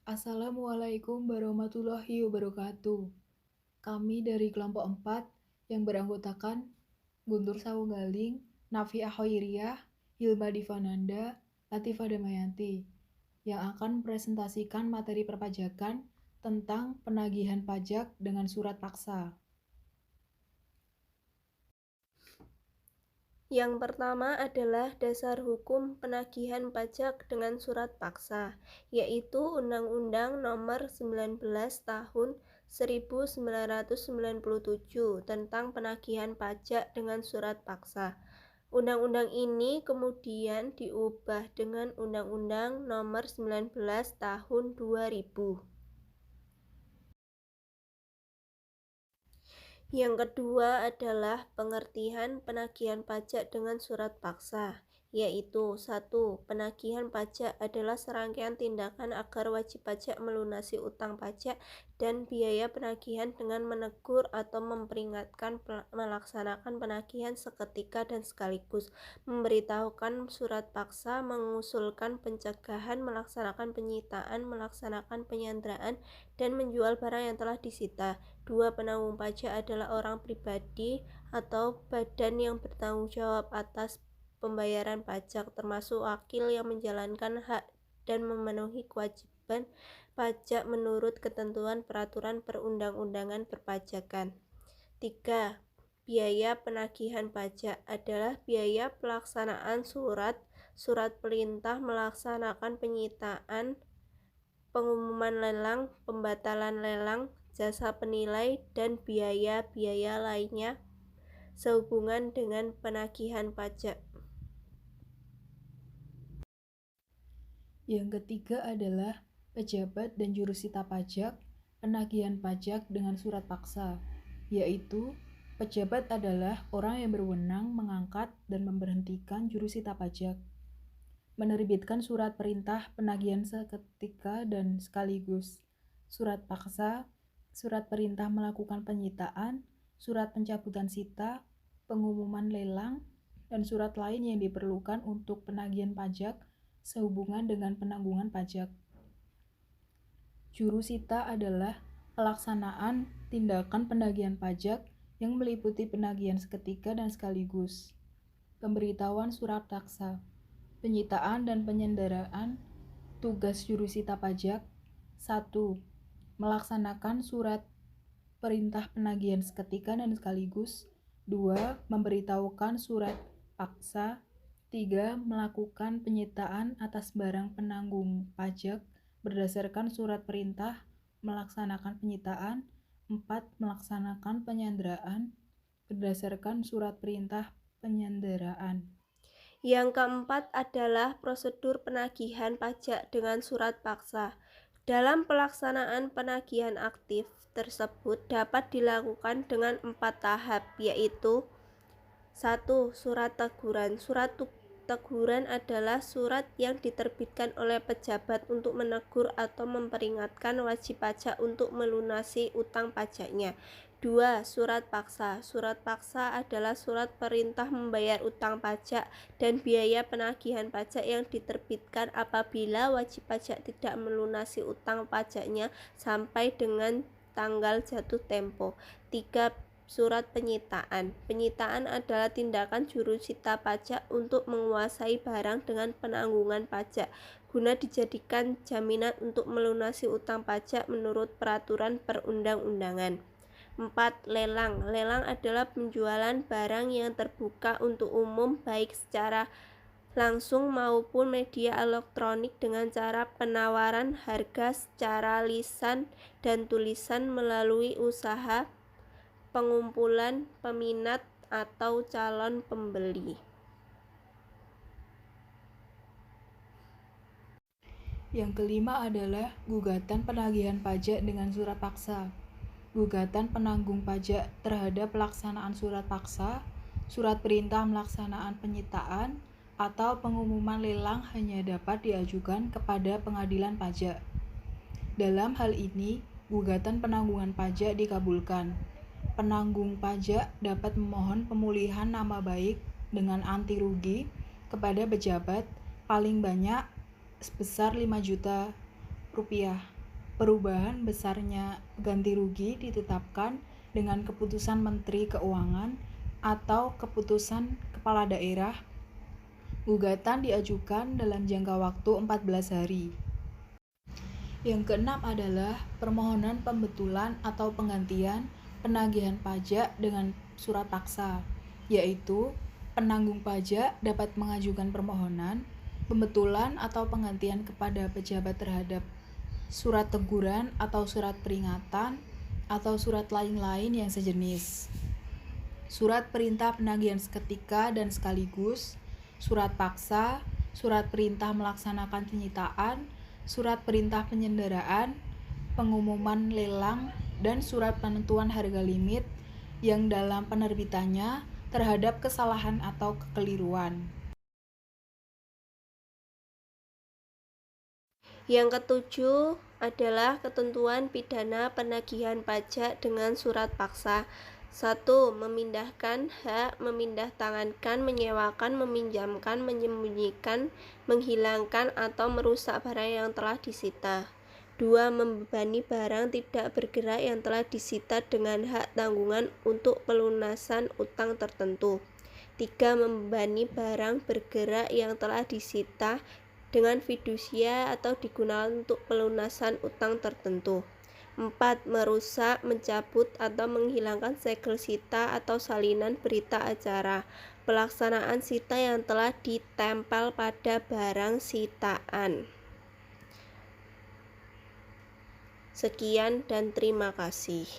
Assalamualaikum warahmatullahi wabarakatuh. Kami dari kelompok 4 yang beranggotakan Guntur Sawunggaling, Nafi Akhoiriyah, Hilma Divananda, Latifah Damayanti yang akan mempresentasikan materi perpajakan tentang penagihan pajak dengan surat paksa. Yang pertama adalah dasar hukum penagihan pajak dengan surat paksa, yaitu Undang-Undang Nomor 19 Tahun 1997 tentang penagihan pajak dengan surat paksa. Undang-undang ini kemudian diubah dengan Undang-Undang Nomor 19 Tahun 2000. Yang kedua adalah pengertian penagihan pajak dengan surat paksa, yaitu 1. Penagihan pajak adalah serangkaian tindakan agar wajib pajak melunasi utang pajak dan biaya penagihan dengan menegur atau memperingatkan melaksanakan penagihan seketika dan sekaligus, memberitahukan surat paksa, mengusulkan pencegahan, melaksanakan penyitaan, melaksanakan penyanderaan, dan menjual barang yang telah disita. 2. Penanggung pajak adalah orang pribadi atau badan yang bertanggung jawab atas pembayaran pajak, termasuk wakil yang menjalankan hak dan memenuhi kewajiban pajak menurut ketentuan peraturan perundang-undangan perpajakan. 3. Biaya penagihan pajak adalah biaya pelaksanaan surat perintah, melaksanakan penyitaan, pengumuman lelang, pembatalan lelang, jasa penilai, dan biaya-biaya lainnya sehubungan dengan penagihan pajak. Yang ketiga adalah pejabat dan jurusita pajak, penagihan pajak dengan surat paksa, yaitu pejabat adalah orang yang berwenang mengangkat dan memberhentikan jurusita pajak, menerbitkan surat perintah penagihan seketika dan sekaligus, surat paksa, surat perintah melakukan penyitaan, surat pencabutan sita, pengumuman lelang, dan surat lain yang diperlukan untuk penagihan pajak sehubungan dengan penanggungan pajak. Jurusita adalah pelaksanaan tindakan penagihan pajak yang meliputi penagihan seketika dan sekaligus, pemberitahuan surat paksa, penyitaan dan penyanderaan. Tugas jurusita pajak: 1. Melaksanakan surat perintah penagihan seketika dan sekaligus. 2. Memberitahukan surat paksa. 3. Melakukan penyitaan atas barang penanggung pajak berdasarkan surat perintah melaksanakan penyitaan. 4. Melaksanakan penyanderaan berdasarkan surat perintah penyanderaan. Yang keempat adalah prosedur penagihan pajak dengan surat paksa. Dalam pelaksanaan penagihan aktif tersebut dapat dilakukan dengan 4 tahap, yaitu 1. Surat teguran. Surat teguran adalah surat yang diterbitkan oleh pejabat untuk menegur atau memperingatkan wajib pajak untuk melunasi utang pajaknya. 2. Surat paksa. Surat paksa adalah surat perintah membayar utang pajak dan biaya penagihan pajak yang diterbitkan apabila wajib pajak tidak melunasi utang pajaknya sampai dengan tanggal jatuh tempo. 3. Surat penyitaan. Penyitaan adalah tindakan jurusita pajak untuk menguasai barang dengan penanggungan pajak guna dijadikan jaminan untuk melunasi utang pajak menurut peraturan perundang-undangan. 4. Lelang. Lelang adalah penjualan barang yang terbuka untuk umum baik secara langsung maupun media elektronik dengan cara penawaran harga secara lisan dan tulisan melalui usaha pengumpulan peminat atau calon pembeli. Yang kelima adalah gugatan penagihan pajak dengan surat paksa. Gugatan penanggung pajak terhadap pelaksanaan surat paksa, surat perintah melaksanaan penyitaan, atau pengumuman lelang hanya dapat diajukan kepada pengadilan pajak. Dalam hal ini, gugatan penanggungan pajak dikabulkan. Penanggung pajak dapat memohon pemulihan nama baik dengan anti rugi kepada pejabat paling banyak sebesar 5 juta rupiah. Perubahan besarnya ganti rugi ditetapkan dengan keputusan Menteri Keuangan atau keputusan Kepala Daerah. Gugatan diajukan dalam jangka waktu 14 hari. Yang keenam adalah permohonan pembetulan atau penggantian penagihan pajak dengan surat paksa, yaitu penanggung pajak dapat mengajukan permohonan pembetulan atau penggantian kepada pejabat terhadap surat teguran atau surat peringatan atau surat lain-lain yang sejenis. Surat perintah penagihan seketika dan sekaligus, surat paksa, surat perintah melaksanakan penyitaan, surat perintah penyenderaan, pengumuman lelang, dan surat penentuan harga limit yang dalam penerbitannya terhadap kesalahan atau kekeliruan. Yang ketujuh adalah ketentuan pidana penagihan pajak dengan surat paksa. 1. Memindahkan hak, memindahtangankan, menyewakan, meminjamkan, menyembunyikan, menghilangkan, atau merusak barang yang telah disita. 2. Membebani barang tidak bergerak yang telah disita dengan hak tanggungan untuk pelunasan utang tertentu. 3. Membebani barang bergerak yang telah disita dengan fidusia atau digunakan untuk pelunasan utang tertentu. 4. Merusak, mencabut, atau menghilangkan segel sita atau salinan berita acara pelaksanaan sita yang telah ditempel pada barang sitaan. Sekian dan terima kasih.